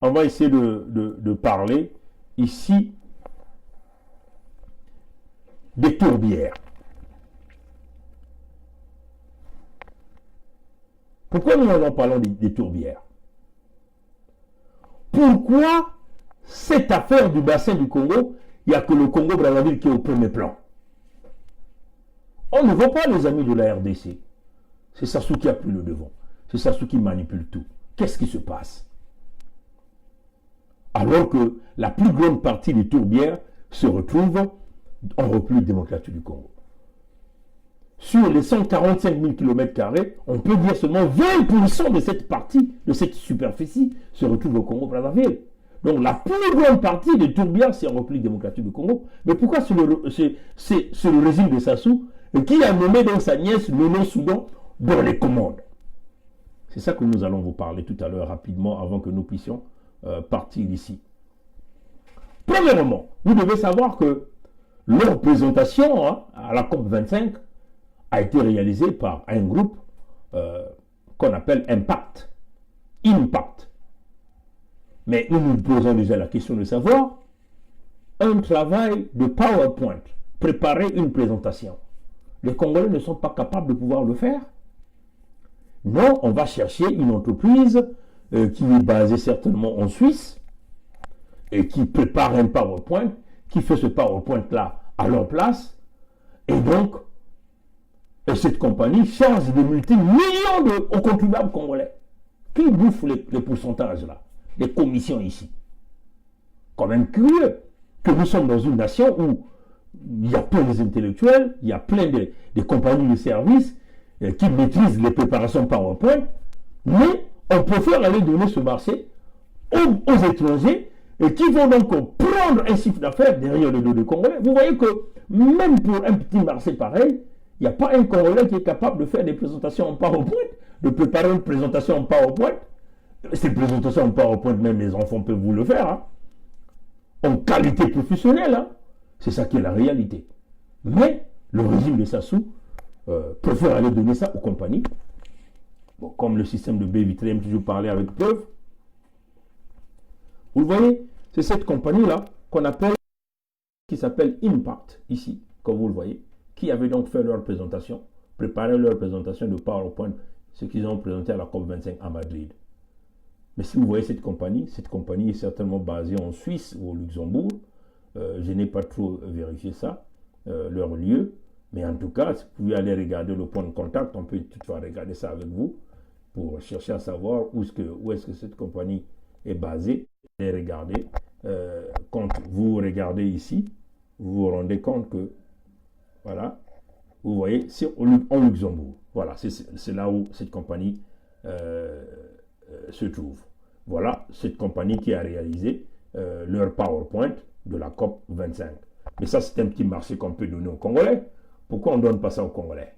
On va essayer de parler ici des tourbières. Pourquoi nous en parlons des tourbières? Pourquoi cette affaire du bassin du Congo, il n'y a que le Congo-Brazzaville qui est au premier plan? On ne voit pas les amis de la RDC. C'est Sassou qui a pris le devant. C'est Sassou qui manipule tout. Qu'est-ce qui se passe? Alors que la plus grande partie des tourbières se retrouve en République démocratique du Congo. Sur les 145 000 km², on peut dire seulement 20% de cette partie, de cette superficie, se retrouve au Congo-Brazzaville. Donc la plus grande partie des tourbières, c'est en République démocratique du Congo. Mais pourquoi c'est le régime de Sassou qui a nommé donc sa nièce Nono Soudan dans les commandes? C'est ça que nous allons vous parler tout à l'heure rapidement avant que nous puissions partir d'ici. Premièrement, vous devez savoir que leur présentation à la COP25 a été réalisée par un groupe qu'on appelle Impact. Mais nous nous posons déjà la question de savoir, un travail de PowerPoint, préparer une présentation. Les Congolais ne sont pas capables de pouvoir le faire. Non, on va chercher une entreprise qui est basée certainement en Suisse et qui prépare un PowerPoint, qui fait ce PowerPoint-là à leur place. Et donc, cette compagnie charge de multi-millions aux contribuables congolais. Qui bouffe les pourcentages là? Les commissions ici. Quand même curieux que nous sommes dans une nation où il y a plein des intellectuels, il y a plein de compagnies de services qui maîtrisent les préparations PowerPoint, mais on préfère aller donner ce marché aux étrangers et qui vont donc prendre un chiffre d'affaires derrière le dos des Congolais. Vous voyez que même pour un petit marché pareil, il n'y a pas un Congolais qui est capable de faire des présentations en PowerPoint, de préparer une présentation en PowerPoint. Ces présentations en PowerPoint, même les enfants peuvent vous le faire, en qualité professionnelle. C'est ça qui est la réalité. Mais le régime de Sassou préfère aller donner ça aux compagnies. Bon, comme le système de Baby-Train, toujours parlé avec preuve. Vous le voyez, c'est cette compagnie-là qu'on appelle, qui s'appelle Impact, ici, comme vous le voyez, qui avait donc fait leur présentation, préparé leur présentation de PowerPoint, ce qu'ils ont présenté à la COP25 à Madrid. Mais si vous voyez cette compagnie est certainement basée en Suisse ou au Luxembourg. Je n'ai pas trop vérifié ça, leur lieu. Mais en tout cas, si vous pouvez aller regarder le point de contact, on peut toutefois regarder ça avec vous pour chercher à savoir où est-ce que cette compagnie est basée. Et regardez, quand vous regardez ici, vous vous rendez compte que, voilà, vous voyez, c'est en Luxembourg. Voilà, c'est là où cette compagnie se trouve. Voilà cette compagnie qui a réalisé leur PowerPoint de la COP 25. Mais ça, c'est un petit marché qu'on peut donner aux Congolais. Pourquoi on ne donne pas ça aux Congolais?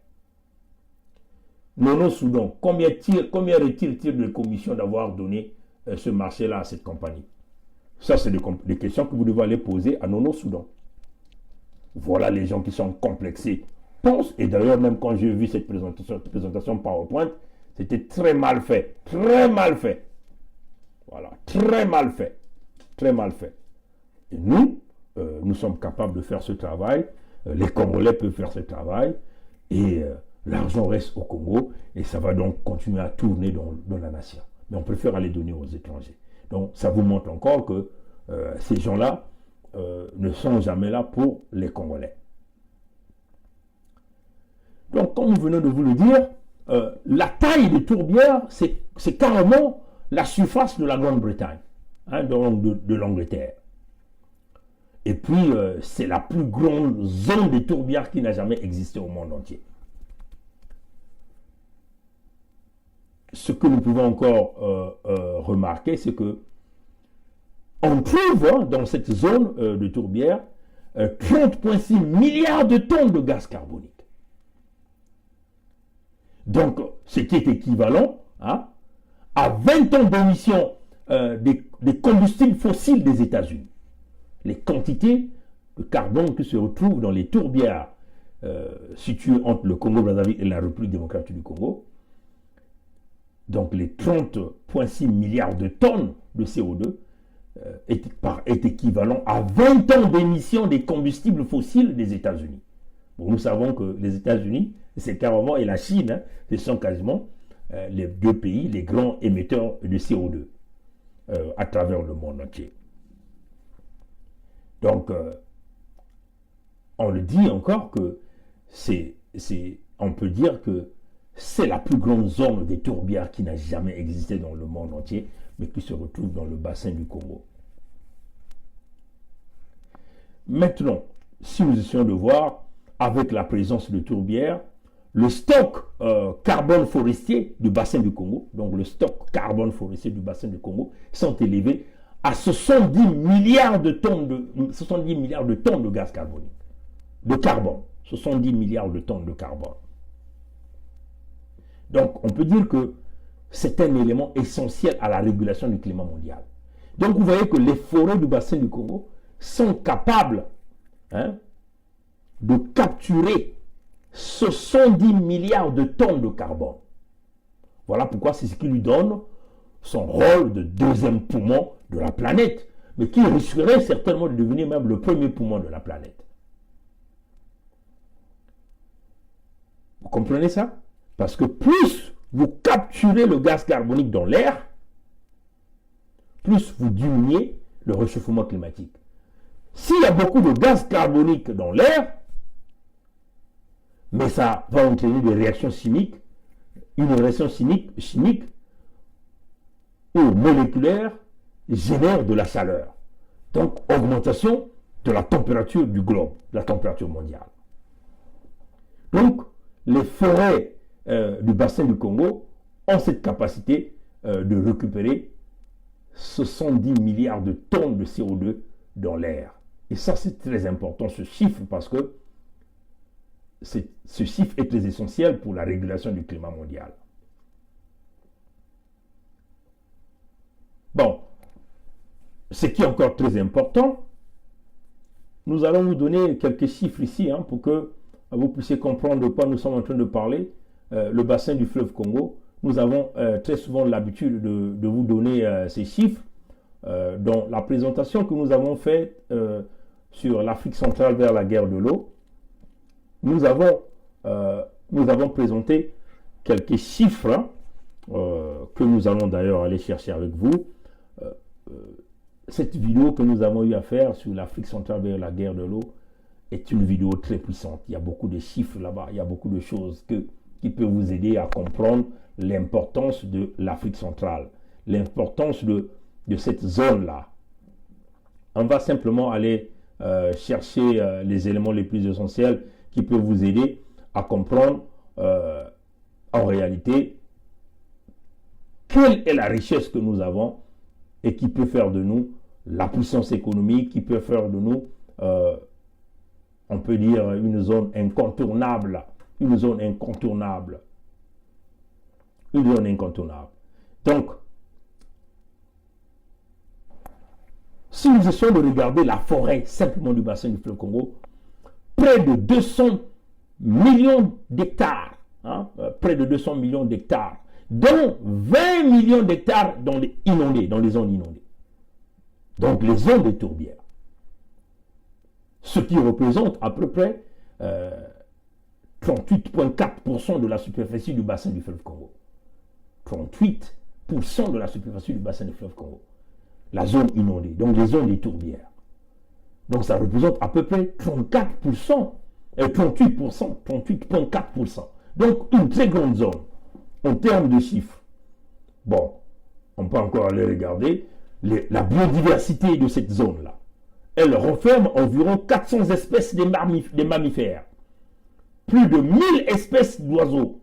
Nono Soudan, combien retire-t-il de commission d'avoir donné ce marché-là à cette compagnie? Ça, c'est des questions que vous devez aller poser à Nono Soudan. Voilà les gens qui sont complexés. Pensent, et d'ailleurs, même quand j'ai vu cette présentation PowerPoint, c'était très mal fait. Très mal fait. Voilà, très mal fait. Très mal fait. Et nous sommes capables de faire ce travail. Les Congolais peuvent faire ce travail. Et l'argent reste au Congo. Et ça va donc continuer à tourner dans la nation. Mais on préfère aller donner aux étrangers. Donc, ça vous montre encore que ces gens-là ne sont jamais là pour les Congolais. Donc, comme nous venons de vous le dire, la taille des tourbières, c'est carrément la surface de la Grande-Bretagne, de l'Angleterre. Et puis, c'est la plus grande zone de tourbières qui n'a jamais existé au monde entier. Ce que nous pouvons encore remarquer, c'est que on trouve dans cette zone de tourbière 30,6 milliards de tonnes de gaz carbonique. Donc, ce qui est équivalent à 20 ans d'émissions des combustibles fossiles des États-Unis. Les quantités de carbone qui se retrouvent dans les tourbières situées entre le Congo-Brazzaville et la République démocratique du Congo Donc les 30,6 milliards de tonnes de CO2 est équivalent à 20 ans d'émissions des combustibles fossiles des États-Unis. Bon, nous savons que les États-Unis, c'est carrément, et la Chine, hein, ce sont quasiment les deux pays, les grands émetteurs de CO2 à travers le monde entier. Donc, on le dit encore que on peut dire que c'est la plus grande zone des tourbières qui n'a jamais existé dans le monde entier, mais qui se retrouve dans le bassin du Congo. Maintenant, si nous essayons de voir, avec la présence de tourbières, le stock carbone forestier du bassin du Congo, donc le stock carbone forestier du bassin du Congo, sont élevés à 70 milliards de tonnes de gaz carbonique, de carbone, 70 milliards de tonnes de carbone. Donc, on peut dire que c'est un élément essentiel à la régulation du climat mondial. Donc, vous voyez que les forêts du bassin du Congo sont capables de capturer 70 milliards de tonnes de carbone. Voilà pourquoi c'est ce qui lui donne son rôle de deuxième poumon de la planète, mais qui risquerait certainement de devenir même le premier poumon de la planète. Vous comprenez ça? Parce que plus vous capturez le gaz carbonique dans l'air, plus vous diminuez le réchauffement climatique. S'il y a beaucoup de gaz carbonique dans l'air, mais ça va entraîner des réactions chimiques, une réaction chimique ou moléculaire génère de la chaleur. Donc, augmentation de la température du globe, la température mondiale. Donc, les forêts du bassin du Congo ont cette capacité de récupérer 70 milliards de tonnes de CO2 dans l'air. Et ça, c'est très important, ce chiffre, parce que ce chiffre est très essentiel pour la régulation du climat mondial. Bon, ce qui est encore très important, nous allons vous donner quelques chiffres ici pour que vous puissiez comprendre de quoi nous sommes en train de parler. Le bassin du fleuve Congo, nous avons très souvent l'habitude de vous donner ces chiffres dans la présentation que nous avons faite sur l'Afrique centrale vers la guerre de l'eau. Nous avons présenté quelques chiffres que nous allons d'ailleurs aller chercher avec vous. Cette vidéo que nous avons eu à faire sur l'Afrique centrale vers la guerre de l'eau est une vidéo très puissante. Il y a beaucoup de chiffres là-bas, il y a beaucoup de choses qui peuvent vous aider à comprendre l'importance de l'Afrique centrale, l'importance de cette zone-là. On va simplement aller chercher les éléments les plus essentiels qui peuvent vous aider à comprendre en réalité quelle est la richesse que nous avons et qui peut faire de nous la puissance économique, qui peut faire de nous, on peut dire, une zone incontournable. Une zone incontournable. Une zone incontournable. Donc, si nous essayons de regarder la forêt simplement du bassin du fleuve Congo, près de 200 millions d'hectares, près de 200 millions d'hectares, dont 20 millions d'hectares dans les zones inondées. Donc les zones des tourbières. Ce qui représente à peu près 38,4% de la superficie du bassin du fleuve Congo. 38% de la superficie du bassin du fleuve Congo. La zone inondée, donc les zones des tourbières. Donc ça représente à peu près 38%. Donc une très grande zone en termes de chiffres. Bon, on peut encore aller regarder la biodiversité de cette zone-là. Elle renferme environ 400 espèces de mammifères, plus de 1000 espèces d'oiseaux,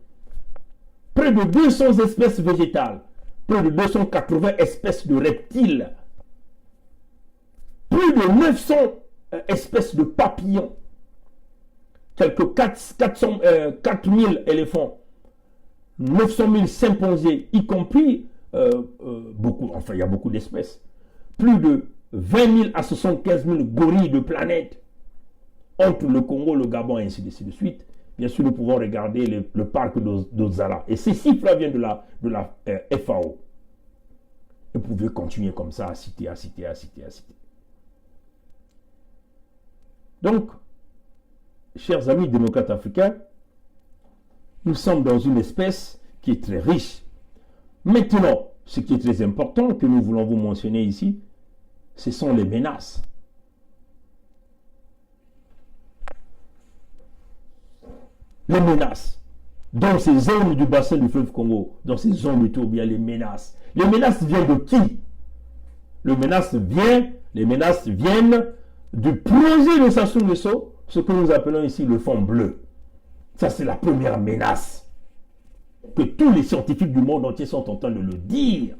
près de 200 espèces végétales, près de 280 espèces de reptiles, plus de 900 espèces de papillons, quelques 4000 éléphants, 900 000 chimpanzés, y compris beaucoup, enfin il y a beaucoup d'espèces, plus de 20 000 à 75 000 gorilles de planète, entre le Congo, le Gabon et ainsi de suite, Bien sûr, nous pouvons regarder le parc d'Ozara. Et ces chiffres-là viennent de la FAO. Et vous pouvez continuer comme ça à citer, à citer, à citer, à citer. Donc, chers amis démocrates africains, nous sommes dans une espèce qui est très riche. Maintenant, ce qui est très important, que nous voulons vous mentionner ici, ce sont les menaces. Les menaces. Dans ces zones du bassin du fleuve Congo, dans ces zones de tourbières, les menaces. Les menaces viennent de qui? Les menaces viennent du projet de Sassou Nguesso, ce que nous appelons ici le fond bleu. Ça, c'est la première menace. Que tous les scientifiques du monde entier sont en train de le dire.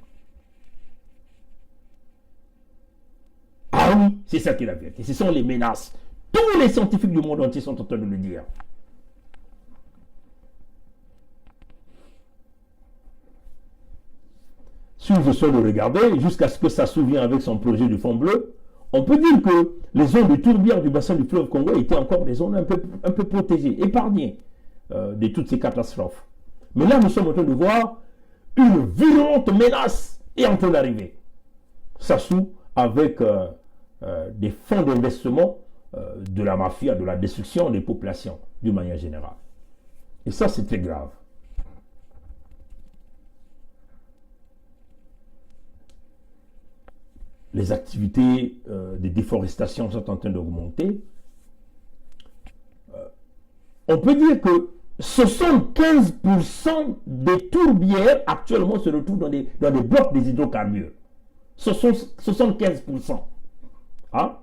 Ah oui, c'est ça qui est la vérité. Ce sont les menaces. Tous les scientifiques du monde entier sont en train de le dire. Si je suis de regarder, jusqu'à ce que ça souvienne avec son projet du fond bleu, on peut dire que les zones de tourbières du bassin du fleuve Congo étaient encore des zones un peu protégées, épargnées de toutes ces catastrophes. Mais là, nous sommes en train de voir une violente menace est en train d'arriver. Sassou avec des fonds d'investissement de la mafia, de la destruction des populations, d'une manière générale. Et ça, c'est très grave. Les activités de déforestation sont en train d'augmenter. On peut dire que 75% des tourbières actuellement se retrouvent dans des blocs des hydrocarbures. 75%. Hein?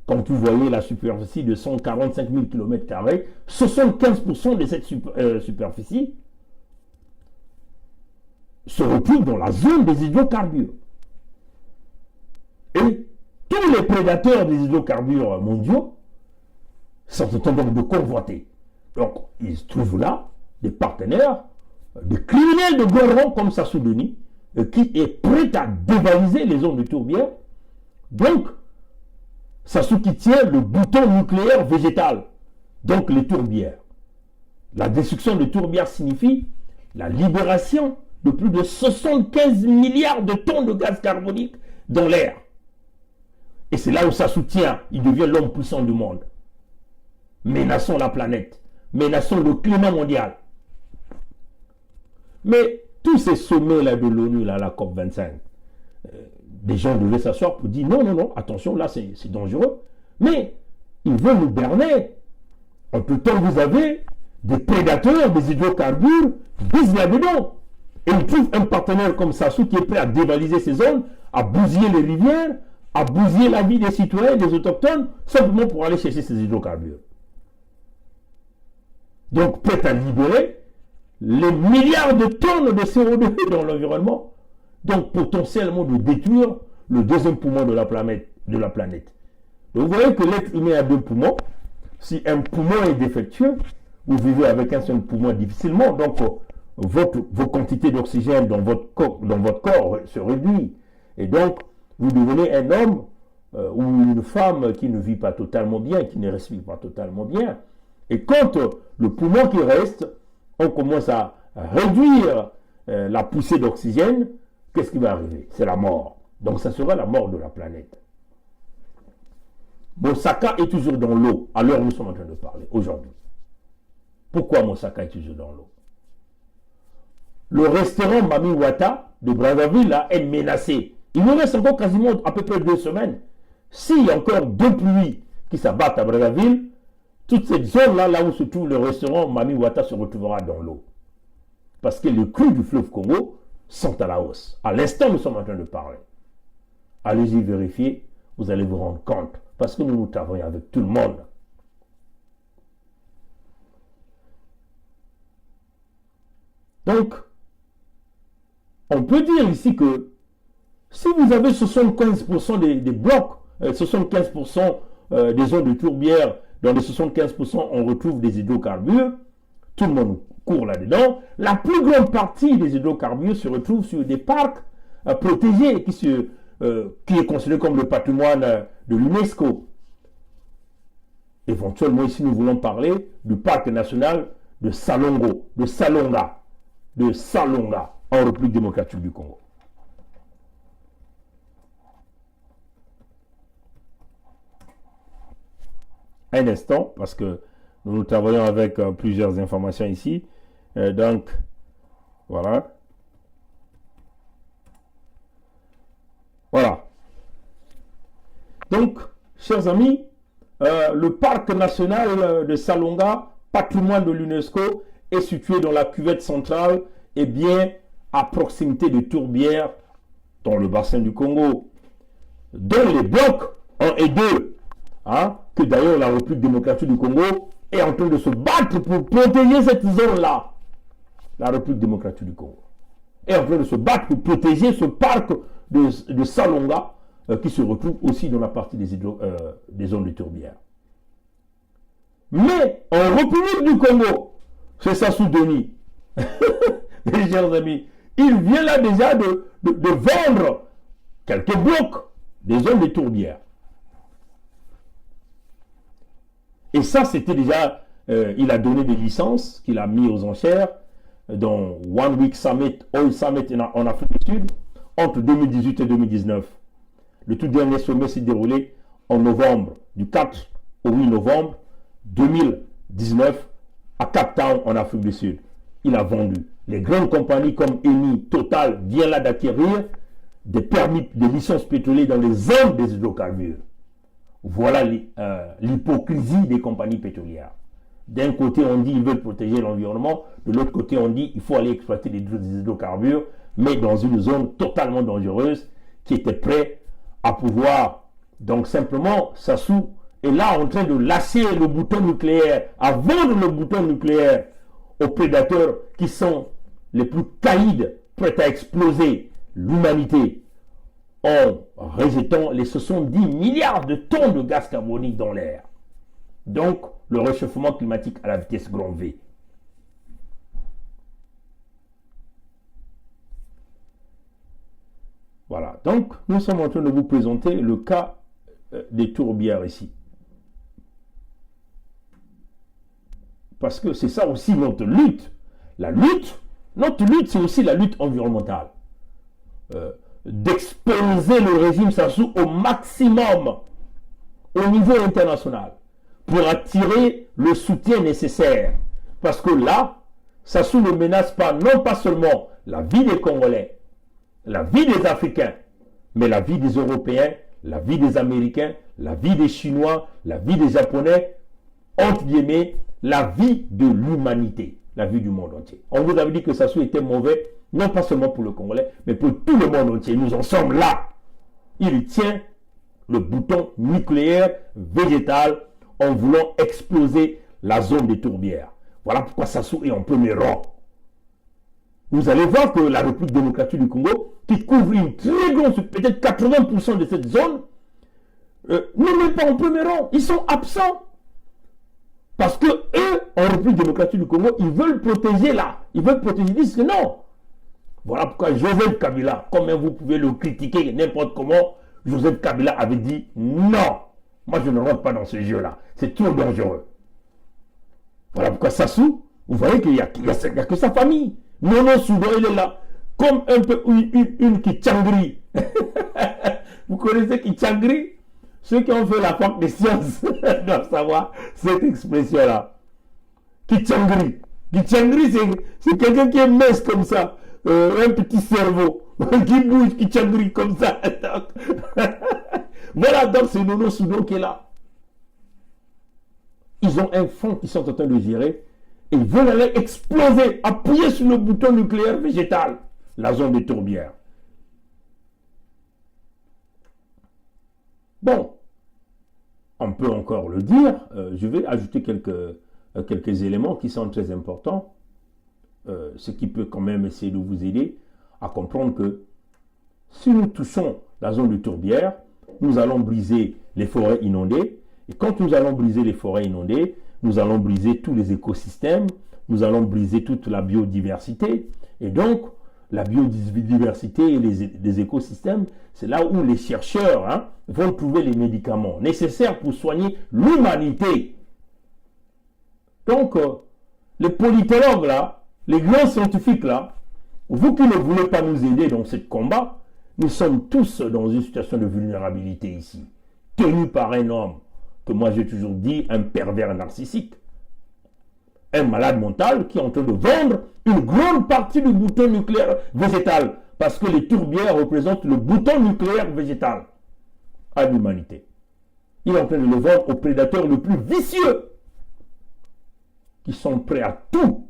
Quand vous voyez la superficie de 145 000 km², 75% de cette superficie se retrouve dans la zone des hydrocarbures. Et tous les prédateurs des hydrocarbures mondiaux sont en train de convoiter. Donc, ils se trouvent là des partenaires, des criminels de gros rang comme Sassou Nguesso, qui est prêt à dévaliser les zones de tourbières. Donc, Sassou qui tient le bouton nucléaire végétal, donc les tourbières. La destruction des tourbières signifie la libération de plus de 75 milliards de tonnes de gaz carbonique dans l'air. Et c'est là où Sassou tient, il devient l'homme puissant du monde. Menaçons la planète, menaçons le climat mondial. Mais tous ces sommets-là de l'ONU, la COP25, des gens devaient s'asseoir pour dire non, non, non, attention, là c'est dangereux. Mais ils veulent nous berner. En tout temps, vous avez des prédateurs, des hydrocarbures qui disent là-dedans. Et ils trouvent un partenaire comme Sassou qui est prêt à dévaliser ces zones, à bousiller les rivières, à bousiller la vie des citoyens, des autochtones, simplement pour aller chercher ces hydrocarbures. Donc, prêt à libérer les milliards de tonnes de CO2 dans l'environnement, donc potentiellement de détruire le deuxième poumon de la planète. Donc, vous voyez que l'être humain a deux poumons. Si un poumon est défectueux, vous vivez avec un seul poumon difficilement, donc vos quantités d'oxygène dans votre corps se réduisent. Et donc, vous devenez un homme ou une femme qui ne vit pas totalement bien, qui ne respire pas totalement bien. Et quand le poumon qui reste, on commence à réduire la poussée d'oxygène, qu'est-ce qui va arriver? C'est la mort. Donc ça sera la mort de la planète. Mosaka est toujours dans l'eau, à l'heure où nous sommes en train de parler, aujourd'hui. Pourquoi Mosaka est toujours dans l'eau? Le restaurant Mami Wata de Brazzaville là, est menacé. Il nous reste encore quasiment à peu près 2 semaines. S'il y a encore 2 pluies qui s'abattent à Brazzaville, toute cette zone-là, là où se trouve le restaurant Mami Wata, se retrouvera dans l'eau. Parce que les crues du fleuve Congo sont à la hausse. À l'instant, nous sommes en train de parler. Allez-y vérifier, vous allez vous rendre compte. Parce que nous travaillons avec tout le monde. Donc, on peut dire ici que si vous avez 75% des blocs, 75% des zones de tourbières, dans les 75%, on retrouve des hydrocarbures, tout le monde court là-dedans. La plus grande partie des hydrocarbures se retrouve sur des parcs protégés qui est considéré comme le patrimoine de l'UNESCO. Éventuellement, ici, nous voulons parler du parc national de Salonga, en République démocratique du Congo. Un instant, parce que nous travaillons avec plusieurs informations ici. Donc, voilà. Voilà. Donc, chers amis, le parc national de Salonga, patrimoine de l'UNESCO, est situé dans la cuvette centrale et bien à proximité de Tourbière, dans le bassin du Congo, dont les blocs 1 et 2, hein, que d'ailleurs la République démocratique du Congo est en train de se battre pour protéger cette zone-là. La République démocratique du Congo est en train de se battre pour protéger ce parc de Salonga qui se retrouve aussi dans la partie des zones de Tourbière. Mais en République du Congo, c'est Sassou Denis, mes chers amis, il vient là déjà de vendre quelques blocs des zones de Tourbière. Et ça, c'était déjà, il a donné des licences qu'il a mis aux enchères dans One Week Summit, Oil Summit en Afrique du Sud, entre 2018 et 2019. Le tout dernier sommet s'est déroulé en novembre, du 4 au 8 novembre 2019, à Cape Town, en Afrique du Sud. Il a vendu. Les grandes compagnies comme Eni, Total, viennent là d'acquérir des permis, des licences pétrolières dans les zones des hydrocarbures. Voilà l'hypocrisie des compagnies pétrolières. D'un côté, on dit qu'ils veulent protéger l'environnement. De l'autre côté, on dit qu'il faut aller exploiter des hydrocarbures, mais dans une zone totalement dangereuse qui était prête à pouvoir. Donc simplement, Sassou est là en train de lâcher le bouton nucléaire, à vendre le bouton nucléaire aux prédateurs qui sont les plus caïds, prêts à exploser l'humanité en rejetant les 70 milliards de tonnes de gaz carbonique dans l'air. Donc, le réchauffement climatique à la vitesse grand V. Voilà. Donc, nous sommes en train de vous présenter le cas des tourbières ici. Parce que c'est ça aussi notre lutte. Notre lutte, c'est aussi la lutte environnementale. D'exposer le régime Sassou au maximum au niveau international pour attirer le soutien nécessaire. Parce que là, Sassou ne menace pas, non pas seulement la vie des Congolais, la vie des Africains, mais la vie des Européens, la vie des Américains, la vie des Chinois, la vie des Japonais, entre guillemets, la vie de l'humanité, la vie du monde entier. On vous avait dit que Sassou était mauvais, non pas seulement pour le Congolais, mais pour tout le monde entier. Nous en sommes là. Il tient le bouton nucléaire végétal en voulant exploser la zone des tourbières. Voilà pourquoi Sassou est en premier rang. Vous allez voir que la République démocratique du Congo, qui couvre une très grande, peut-être 80% de cette zone, n'est même pas en premier rang. Ils sont absents. Parce que eux, en République démocratique du Congo, ils veulent protéger là. Ils veulent protéger. Ils disent que non. Voilà pourquoi Joseph Kabila, comme vous pouvez le critiquer n'importe comment, Joseph Kabila avait dit non. Moi, je ne rentre pas dans ce jeu-là. C'est trop dangereux. Voilà pourquoi Sassou, vous voyez qu'il n'y a que sa famille. Nono Soudan, il est là. Comme un peu une Kitchangri. Vous connaissez Kitchangri? Ceux qui ont fait la fac des sciences doivent savoir cette expression-là. Kitchangri. Kitchangri, c'est quelqu'un qui est mince comme ça. Un petit cerveau qui bouge, Kitchangri comme ça. Voilà, donc c'est Nono Soudan qui est là. Ils ont un fonds qu'ils sont en train de gérer et ils veulent aller exploser, appuyer sur le bouton nucléaire végétal, la zone des tourbières. Bon, on peut encore le dire, je vais ajouter quelques éléments qui sont très importants, ce qui peut quand même essayer de vous aider à comprendre que si nous touchons la zone de tourbière, nous allons briser les forêts inondées. Et quand nous allons briser les forêts inondées, nous allons briser tous les écosystèmes, nous allons briser toute la biodiversité. Et donc, la biodiversité et les écosystèmes, c'est là où les chercheurs vont trouver les médicaments nécessaires pour soigner l'humanité. Donc, les politologues là, les grands scientifiques là, vous qui ne voulez pas nous aider dans ce combat, nous sommes tous dans une situation de vulnérabilité ici, tenu par un homme que moi j'ai toujours dit, un pervers narcissique, un malade mental qui est en train de vendre une grande partie du bouton nucléaire végétal, parce que les tourbières représentent le bouton nucléaire végétal à l'humanité. Il est en train de le vendre aux prédateurs les plus vicieux, qui sont prêts à tout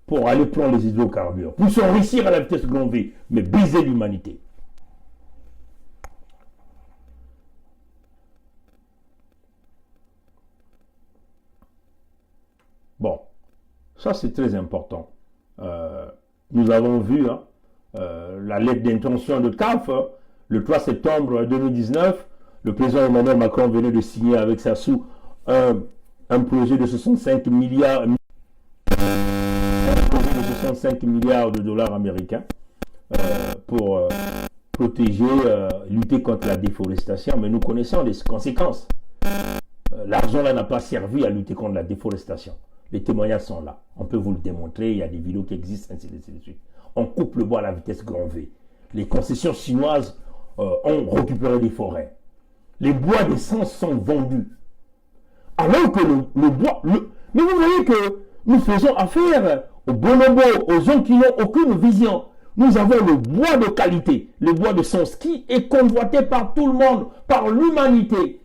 pour aller prendre les hydrocarbures, pour s'enrichir à la vitesse grand V, mais briser l'humanité. Bon, ça c'est très important. Nous avons vu la lettre d'intention de CAF, le 3 septembre 2019, le président Emmanuel Macron venait de signer avec Sassou un projet de 65 milliards, de dollars américains pour protéger, lutter contre la déforestation, mais nous connaissons les conséquences. L'argent là n'a pas servi à lutter contre la déforestation. Les témoignages sont là. On peut vous le démontrer. Il y a des vidéos qui existent, ainsi de suite. On coupe le bois à la vitesse grand V. Les concessions chinoises ont récupéré des forêts. Les bois d'essence sont vendus. Alors que le bois... Mais vous voyez que nous faisons affaire aux bonobos, aux gens qui n'ont aucune vision. Nous avons le bois de qualité, le bois de sens qui est convoité par tout le monde, par l'humanité.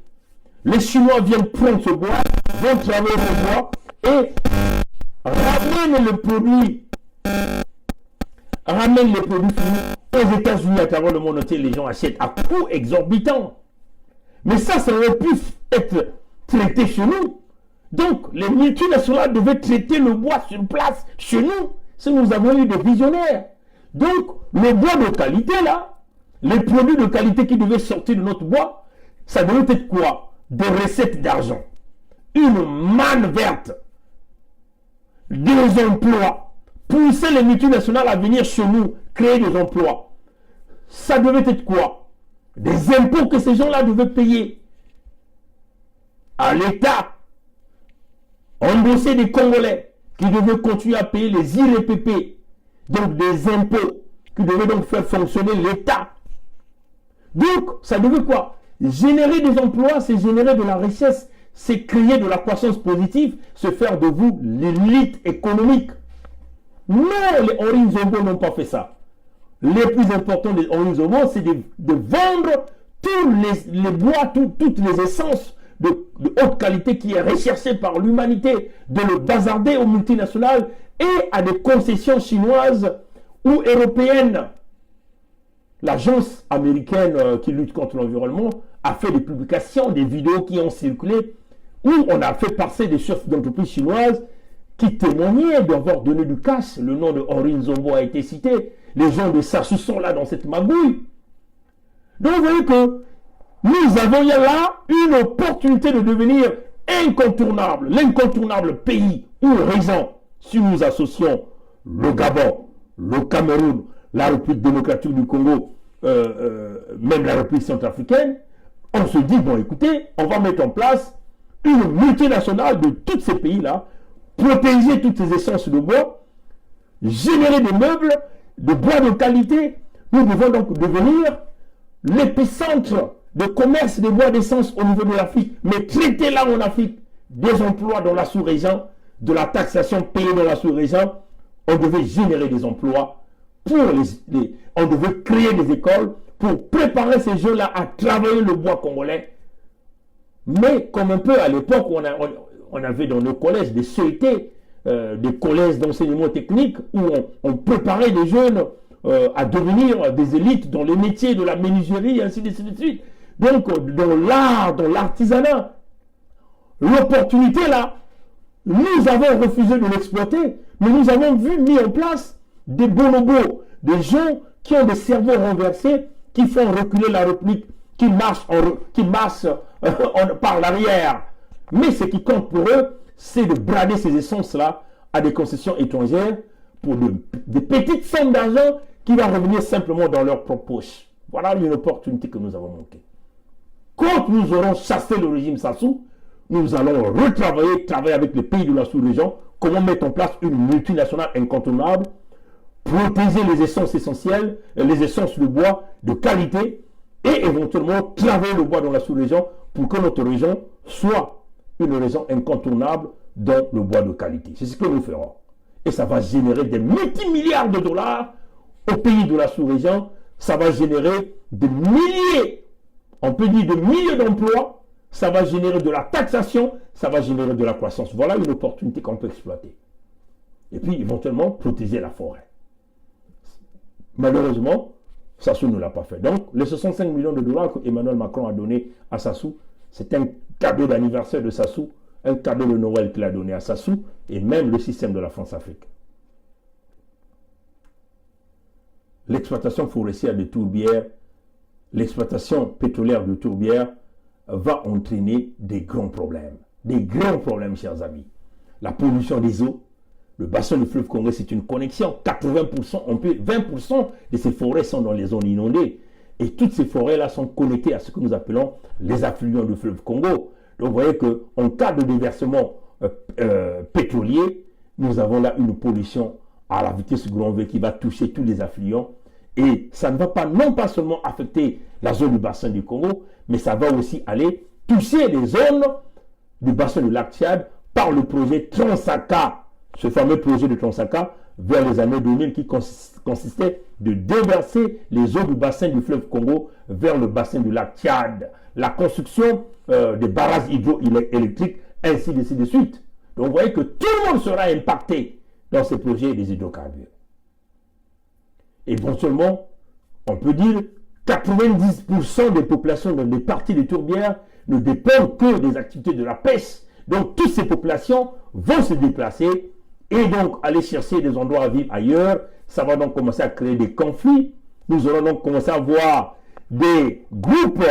Les Chinois viennent prendre ce bois, vont travailler ce bois, et ramène les produits finis aux États-Unis à travers le monde entier. Les gens achètent à coût exorbitant. Mais ça aurait pu être traité chez nous. Donc, les multinationales devaient traiter le bois sur place chez nous, si nous avons eu des visionnaires. Donc, le bois de qualité là, les produits de qualité qui devaient sortir de notre bois, ça devait être quoi? Des recettes d'argent. Une manne verte. Des emplois, pousser les multinationales à venir chez nous, créer des emplois. Ça devait être quoi? Des impôts que ces gens-là devaient payer à l'État. Embaucher des Congolais qui devaient continuer à payer les IRPP, donc des impôts qui devaient donc faire fonctionner l'État. Donc, ça devait quoi? Générer des emplois, c'est générer de la richesse, c'est créer de la croissance positive, se faire de vous l'élite économique. Non, les Orange Zobo n'ont pas fait ça. Les plus importants des Orange Zobo, c'est de vendre tous les bois, toutes les essences de haute qualité qui est recherchée par l'humanité, de le bazarder aux multinationales et à des concessions chinoises ou européennes. L'agence américaine qui lutte contre l'environnement a fait des publications, des vidéos qui ont circulé où on a fait passer des chefs d'entreprise chinoises qui témoignaient d'avoir donné du cash. Le nom de Orange Zobo a été cité. Les gens de Sassou sont là dans cette magouille. Donc vous voyez que nous avons là une opportunité de devenir incontournable, l'incontournable pays ou région si nous associons le Gabon, le Cameroun, la République démocratique du Congo, même la République centrafricaine. On se dit, bon écoutez, on va mettre en place une multinationale de tous ces pays-là, protéger toutes ces essences de bois, générer des meubles, de bois de qualité. Nous devons donc devenir l'épicentre de commerce des bois d'essence au niveau de l'Afrique, mais traiter là en Afrique des emplois dans la sous-région, de la taxation payée dans la sous-région. On devait générer des emplois, on devait créer des écoles pour préparer ces gens-là à travailler le bois congolais. Mais comme un peu à l'époque, on avait dans nos collèges des CET, des collèges d'enseignement technique, où on préparait des jeunes à devenir des élites dans les métiers de la menuiserie, et ainsi de suite. Donc, dans l'art, dans l'artisanat, l'opportunité là, nous avons refusé de l'exploiter, mais nous avons mis en place des bonobos, des gens qui ont des cerveaux renversés, qui font reculer la République, qui marchent par l'arrière. Mais ce qui compte pour eux, c'est de brader ces essences-là à des concessions étrangères pour des petites sommes d'argent qui vont revenir simplement dans leur propre poche. Voilà une opportunité que nous avons manquée. Quand nous aurons chassé le régime Sassou, Nous allons travailler avec les pays de la sous-région, comment mettre en place une multinationale incontournable, protéger les essences essentielles, les essences de bois de qualité, et éventuellement travailler le bois dans la sous-région pour que notre région soit une région incontournable dans le bois de qualité. C'est ce que nous ferons. Et ça va générer des multimilliards de dollars au pays de la sous-région. Ça va générer des milliers, on peut dire des milliers d'emplois. Ça va générer de la taxation, ça va générer de la croissance. Voilà une opportunité qu'on peut exploiter. Et puis éventuellement protéger la forêt. Malheureusement, Sassou ne l'a pas fait. Donc, les 65 millions de dollars que Emmanuel Macron a donné à Sassou, c'est un cadeau d'anniversaire de Sassou, un cadeau de Noël qu'il a donné à Sassou, et même le système de la France-Afrique. L'exploitation forestière de Tourbière, l'exploitation pétrolière de Tourbière va entraîner des grands problèmes. Des grands problèmes, chers amis. La pollution des eaux. Le bassin du fleuve Congo, c'est une connexion. 80%, 20% de ces forêts sont dans les zones inondées. Et toutes ces forêts-là sont connectées à ce que nous appelons les affluents du fleuve Congo. Donc, vous voyez qu'en cas de déversement pétrolier, nous avons là une pollution à la vitesse grand V qui va toucher tous les affluents. Et ça ne va pas, non pas seulement affecter la zone du bassin du Congo, mais ça va aussi aller toucher les zones du bassin du lac Tchad par le projet Transaka. Ce fameux projet de Transaka vers les années 2000 qui consistait de déverser les eaux du bassin du fleuve Congo vers le bassin du lac Tchad. La construction des barrages hydroélectriques, ainsi de suite. Donc vous voyez que tout le monde sera impacté dans ces projets des hydrocarbures. Éventuellement, on peut dire 90% des populations dans des parties de Tourbière ne dépendent que des activités de la pêche. Donc toutes ces populations vont se déplacer et donc aller chercher des endroits à vivre ailleurs. Ça va donc commencer à créer des conflits. Nous allons donc commencer à voir des groupes,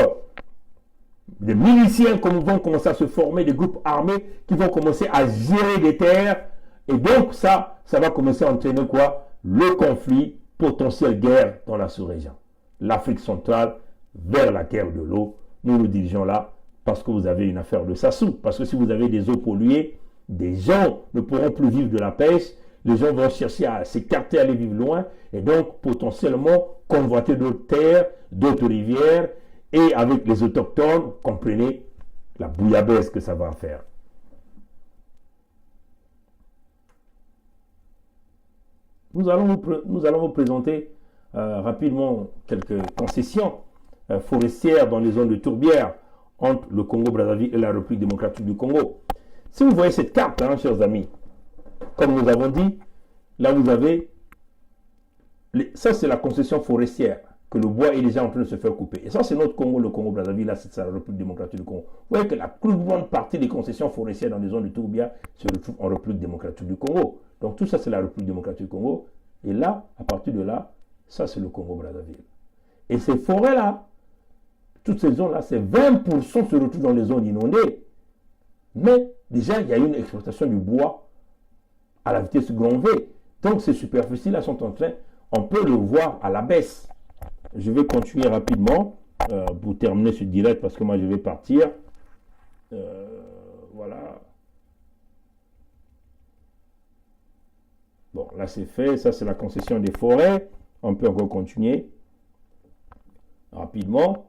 des miliciens qui vont commencer à se former, des groupes armés qui vont commencer à gérer des terres. Et donc ça va commencer à entraîner quoi? Le conflit, potentielle guerre dans la sous-région. L'Afrique centrale vers la guerre de l'eau. Nous nous dirigeons là parce que vous avez une affaire de Sassou. Parce que si vous avez des eaux polluées, des gens ne pourront plus vivre de la pêche. Les gens vont chercher à s'écarter, à aller vivre loin. Et donc, potentiellement, convoiter d'autres terres, d'autres rivières. Et avec les autochtones, comprenez la bouillabaisse que ça va faire. Nous allons vous présenter rapidement quelques concessions forestières dans les zones de Tourbière entre le Congo-Brazzaville et la République démocratique du Congo. Si vous voyez cette carte, hein, chers amis, comme nous avons dit, là vous avez, ça c'est la concession forestière, que le bois est déjà en train de se faire couper. Et ça c'est notre Congo, le Congo-Brazzaville, là c'est la République démocratique du Congo. Vous voyez que la plus grande partie des concessions forestières dans les zones de Tourbière se retrouvent en République démocratique du Congo. Donc tout ça c'est la République démocratique du Congo. Et là, à partir de là, ça c'est le Congo-Brazzaville. Et ces forêts-là, toutes ces zones-là, c'est 20% se retrouvent dans les zones inondées. Mais déjà, il y a une exploitation du bois à la vitesse grand V. Donc ces superficies-là sont en train, on peut le voir à la baisse. Je vais continuer rapidement pour terminer ce direct parce que moi je vais partir. Voilà. Bon, là c'est fait. Ça c'est la concession des forêts. On peut encore continuer rapidement.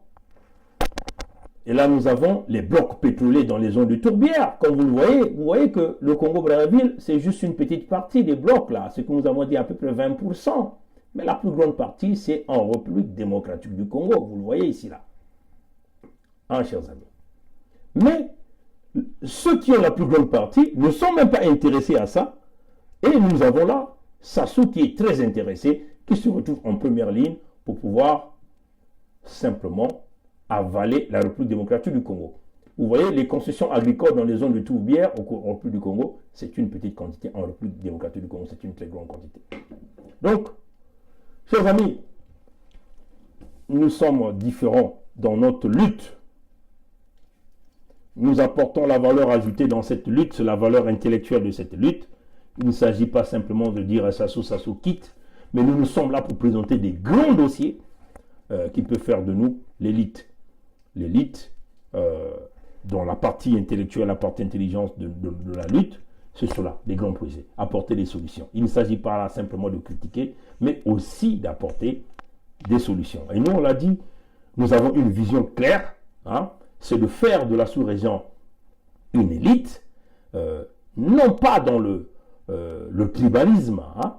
Et là, nous avons les blocs pétroliers dans les zones de Tourbière. Comme vous voyez que le Congo-Brazzaville, c'est juste une petite partie des blocs là. Ce que nous avons dit à peu près 20%. Mais la plus grande partie, c'est en République démocratique du Congo. Vous le voyez ici là. Hein, chers amis. Mais ceux qui ont la plus grande partie ne sont même pas intéressés à ça. Et nous avons là Sassou qui est très intéressé, qui se retrouve en première ligne pour pouvoir simplement avaler la République démocratique du Congo. Vous voyez, les concessions agricoles dans les zones de Tourbière en République du Congo, c'est une petite quantité. En République démocratique du Congo, c'est une très grande quantité. Donc, chers amis, nous sommes différents dans notre lutte. Nous apportons la valeur ajoutée dans cette lutte, c'est la valeur intellectuelle de cette lutte. Il ne s'agit pas simplement de dire à Sassou, Sassou quitte, mais nous sommes là pour présenter des grands dossiers qui peuvent faire de nous l'élite. L'élite dans la partie intellectuelle, la partie intelligence de la lutte, c'est cela, des grands projets, apporter des solutions. Il ne s'agit pas là simplement de critiquer, mais aussi d'apporter des solutions. Et nous, on l'a dit, nous avons une vision claire, hein, c'est de faire de la sous-région une élite, non pas dans le tribalisme, hein,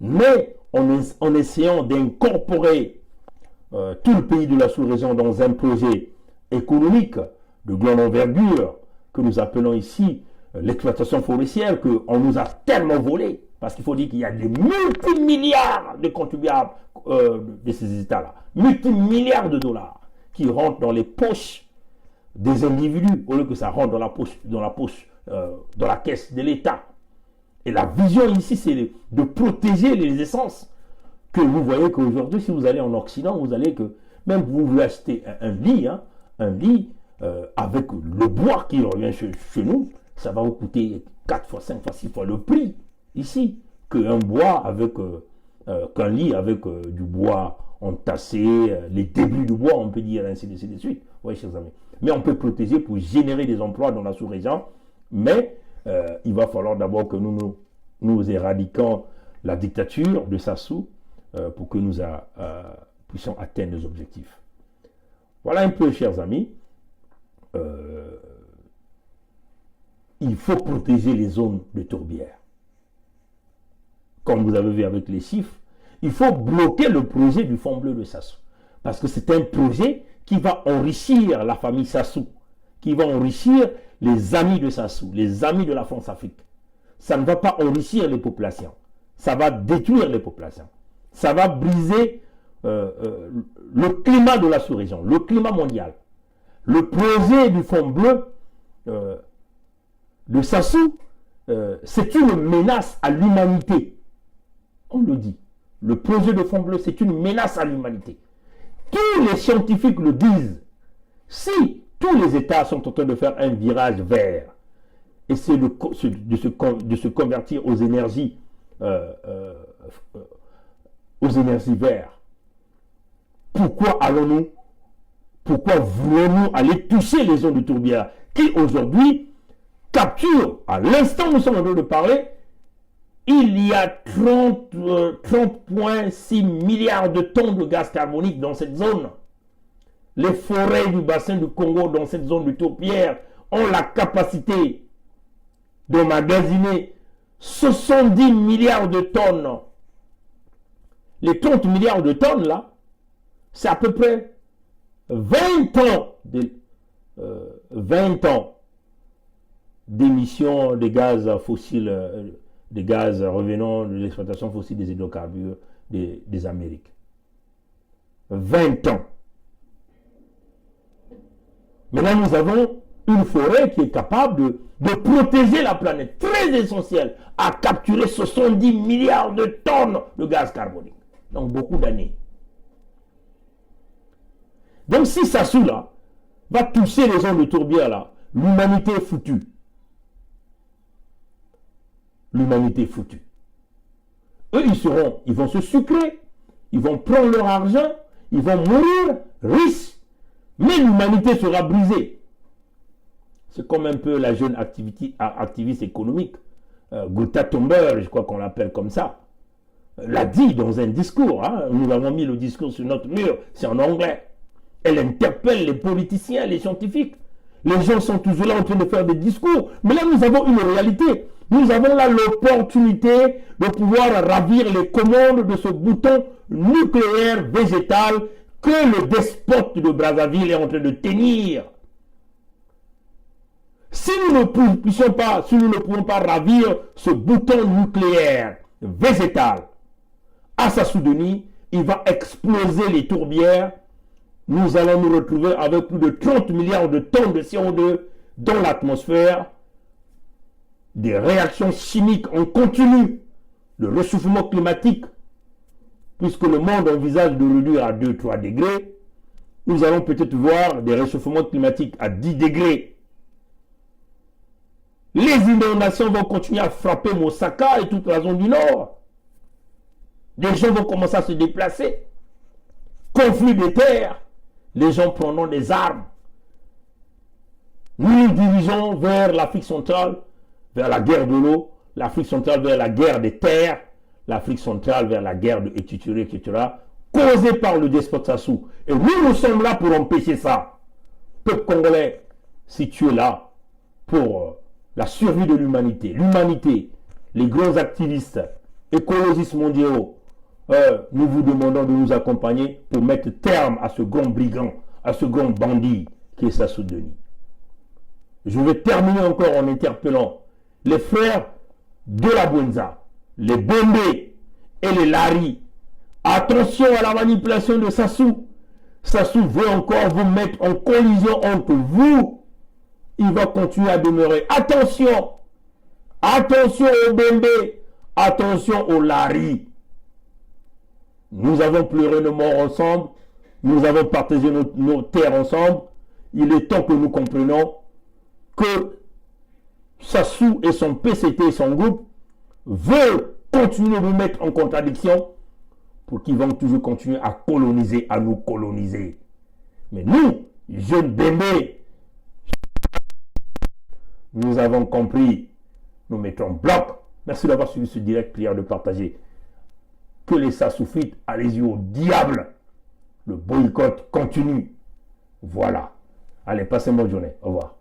mais en essayant d'incorporer tout le pays de la sous-région dans un projet économique de grande envergure que nous appelons ici l'exploitation forestière, qu'on nous a tellement volé, parce qu'il faut dire qu'il y a des multimilliards de contribuables de ces États-là, multimilliards de dollars qui rentrent dans les poches des individus, au lieu que ça rentre dans la caisse de l'État. Et la vision ici, c'est de protéger les essences. Que vous voyez qu'aujourd'hui, si vous allez en Occident, vous allez que, même vous voulez acheter un lit, hein, avec le bois qui revient chez nous, ça va vous coûter 4 fois, 5 fois, 6 fois le prix ici, qu'un bois avec, qu'un lit avec du bois entassé, les débris du bois, on peut dire ainsi de suite. Oui, chers amis. Mais on peut protéger pour générer des emplois dans la sous-région, mais il va falloir d'abord que nous éradiquions la dictature de Sassou pour que nous puissions atteindre nos objectifs. Voilà un peu, chers amis. Il faut protéger les zones de tourbière. Comme vous avez vu avec les chiffres, il faut bloquer le projet du Fonds bleu de Sassou. Parce que c'est un projet qui va enrichir la famille Sassou, qui va enrichir les amis de Sassou, les amis de la France-Afrique. Ça ne va pas enrichir les populations. Ça va détruire les populations. Ça va briser le climat de la sous-région, le climat mondial. Le projet du Fonds bleu de Sassou, c'est une menace à l'humanité. On le dit. Le projet de Fonds bleu, c'est une menace à l'humanité. Tous les scientifiques le disent. Si tous les États sont en train de faire un virage vert, et c'est de se convertir aux énergies vertes, pourquoi voulons-nous aller toucher les zones de tourbière qui aujourd'hui capturent, à l'instant où nous sommes en train de parler, il y a 30,6 milliards de tonnes de gaz carbonique dans cette zone. Les forêts du bassin du Congo dans cette zone de tourbière ont la capacité d'emmagasiner 70 milliards de tonnes. Les 30 milliards de tonnes là, c'est à peu près 20 ans d'émissions de gaz fossiles, des gaz revenant de l'exploitation fossile des hydrocarbures des Amériques. 20 ans. Maintenant, nous avons une forêt qui est capable de protéger la planète, très essentielle, à capturer 70 milliards de tonnes de gaz carbonique. Donc, beaucoup d'années. Donc, si Sassou, là, va toucher les zones de tourbière, là, l'humanité est foutue. L'humanité est foutue. Eux, ils vont se sucrer, ils vont prendre leur argent, ils vont mourir riches, mais l'humanité sera brisée. C'est comme un peu la jeune activiste économique, Greta Thunberg, je crois qu'on l'appelle comme ça, l'a dit dans un discours. Hein, nous avons mis le discours sur notre mur, c'est en anglais. Elle interpelle les politiciens, les scientifiques. Les gens sont toujours là en train de faire des discours. Mais là, nous avons une réalité. Nous avons là l'opportunité de pouvoir ravir les commandes de ce bouton nucléaire végétal que le despote de Brazzaville est en train de tenir. Si nous ne pouvons pas ravir ce bouton nucléaire végétal à Sassou Deni, il va exploser les tourbières. Nous allons nous retrouver avec plus de 30 milliards de tonnes de CO2 dans l'atmosphère, des réactions chimiques en continu, le réchauffement climatique, puisque le monde envisage de réduire à 2-3 degrés, nous allons peut-être voir des réchauffements climatiques à 10 degrés. Les inondations vont continuer à frapper Mosaka et toute la zone du Nord. Des gens vont commencer à se déplacer. Conflit de terre. Les gens prendront des armes. Nous nous dirigeons vers l'Afrique centrale, vers la guerre de l'eau, l'Afrique centrale vers la guerre des terres, l'Afrique centrale vers la guerre de Étituré, etc., causée par le despote Sassou. Et nous sommes là pour empêcher ça. Peuple congolais, si tu es là pour la survie de l'humanité, les grands activistes, écologistes mondiaux, nous vous demandons de nous accompagner pour mettre terme à ce grand brigand, à ce grand bandit qui est Sassou Denis. Je vais terminer encore en interpellant les frères de la Bwenza, les Bombé et les Lari. Attention à la manipulation de Sassou. Sassou veut encore vous mettre en collision entre vous. Il va continuer à demeurer. Attention! Attention aux Bombé! Attention aux Lari! Nous avons pleuré nos morts ensemble. Nous avons partagé nos terres ensemble. Il est temps que nous comprenions que Sassou et son PCT et son groupe veulent continuer de nous mettre en contradiction pour qu'ils vont toujours continuer à coloniser, à nous coloniser. Mais nous, jeunes bébés, nous avons compris. Nous mettons bloc. Merci d'avoir suivi ce direct, prière de partager. Que les Sassoufites, allez-y au diable. Le boycott continue. Voilà. Allez, passez une bonne journée. Au revoir.